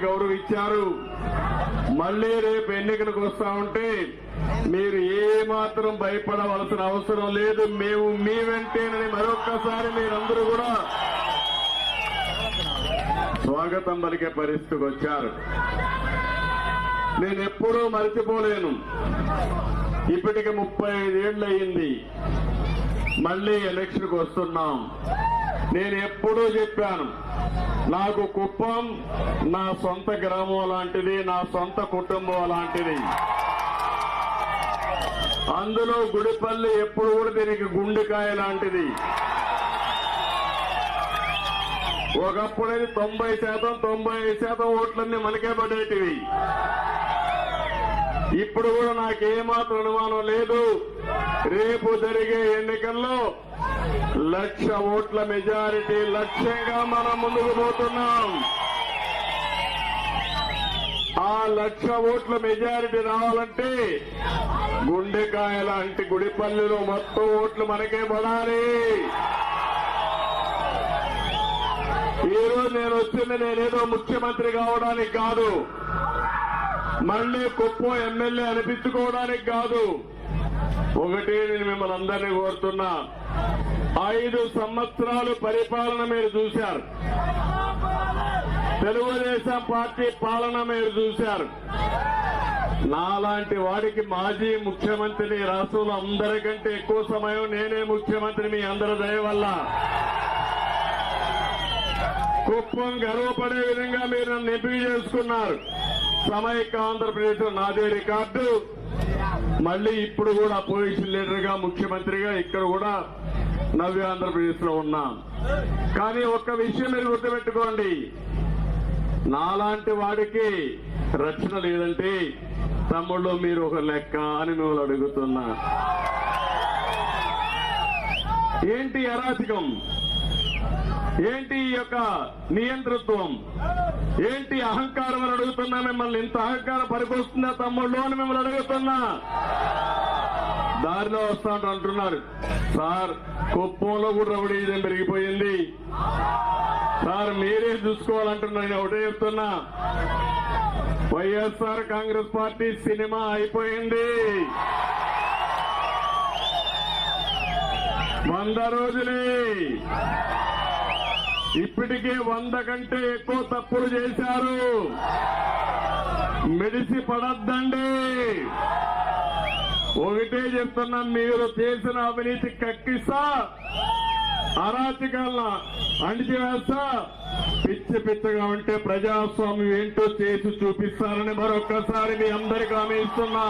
గౌరవం ఇచ్చారు. మళ్లీ రేపు ఎన్నికలకు వస్తా ఉంటే మీరు ఏ మాత్రం భయపడవలసిన అవసరం లేదు. మేము మీ వెంటేనని మరొక్కసారి మీరందరూ కూడా స్వాగతం పలికే పరిస్థితికి వచ్చారు. నేను ఎప్పుడూ మర్చిపోలేను. ఇప్పటికి 35 ఏళ్ళు అయింది. మళ్లీ ఎలక్షన్కి వస్తున్నాం. నేను ఎప్పుడూ చెప్పాను, నాకు కుప్పం నా సొంత గ్రామం లాంటిది, నా సొంత కుటుంబం లాంటిది. అందులో గుడిపల్లి ఎప్పుడు కూడా దీనికి గుండెకాయ లాంటిది. ఒకప్పుడైతే 90% ఓట్లన్నీ మనకే పడేటివి. ఇప్పుడు కూడా నాకేమాత్రం అనుమానం లేదు, రేపు జరిగే ఎన్నికల్లో 1,00,000 ఓట్ల మెజారిటీ లక్ష్యంగా మనం ముందుకు పోతున్నాం. ఆ 1,00,000 ఓట్ల మెజారిటీ రావాలంటే గుండెకాయ లాంటి గుడిపల్లిలో మొత్తం ఓట్లు మనకే పడాలి. ఈ రోజు నేను వచ్చింది నేనేదో ముఖ్యమంత్రి కావడానికి కాదు, మళ్లీ కుప్పం ఎమ్మెల్యే అనిపించుకోవడానికి కాదు. ఒకటి నేను మిమ్మల్ని అందరినీ కోరుతున్నా, 5 సంవత్సరాలు పరిపాలన మీరు చూశారు, తెలుగుదేశం పార్టీ పాలన మీరు చూశారు. నాలాంటి వాడికి మాజీ ముఖ్యమంత్రిని రాష్ట్రంలో అందరికంటే ఎక్కువ సమయం నేనే ముఖ్యమంత్రి మీ అందరి దయ వల్ల. కుప్పం గర్వపడే విధంగా మీరు నన్ను ఎంపిక చేసుకున్నారు. సమైక్య ఆంధ్రప్రదేశ్ లో నాదే రికార్డు. మళ్లీ ఇప్పుడు కూడా అపోజిషన్ లీడర్ గా ముఖ్యమంత్రిగా ఇక్కడ కూడా నవ్య ఆంధ్రప్రదేశ్ లో ఉన్నాం. కానీ ఒక్క విషయం మీరు గుర్తుపెట్టుకోండి, నాలాంటి వాడికి రక్షణ లేదంటే తమ్ముళ్ళు మీరు ఒక లెక్క అని మిమ్మల్ని అడుగుతున్నా. ఏంటి అరాచకం, ఏంటి ఈ యొక్క నియంతృత్వం, ఏంటి అహంకారం అని అడుగుతున్నా. మిమ్మల్ని ఇంత అహంకారం పనికొస్తుందా తమ్ముళ్ళు అని మిమ్మల్ని అడుగుతున్నా. దారిలో వస్తా అంటున్నారు, సార్ కుప్పంలో కూడా రౌడీజం పెరిగిపోయింది సార్, మీరే చూసుకోవాలంటున్నా. నేను ఒకటే చెప్తున్నా, వైఎస్ఆర్ కాంగ్రెస్ పార్టీ సినిమా అయిపోయింది. 100 రోజులే. ఇప్పటికే 100 కంటే ఎక్కువ తప్పులు చేశారు. మెడిసి పడద్దండి. ఒకటే చెప్తున్నా, మీరు చేసిన అవినీతి కక్కిస్తా, అరాచకాలను అణిచివేస్తా, పిచ్చగా ఉంటే ప్రజాస్వామ్యం ఏంటో చేసి చూపిస్తారని మరొక్కసారి మీ అందరికీ హామీ ఇస్తున్నా.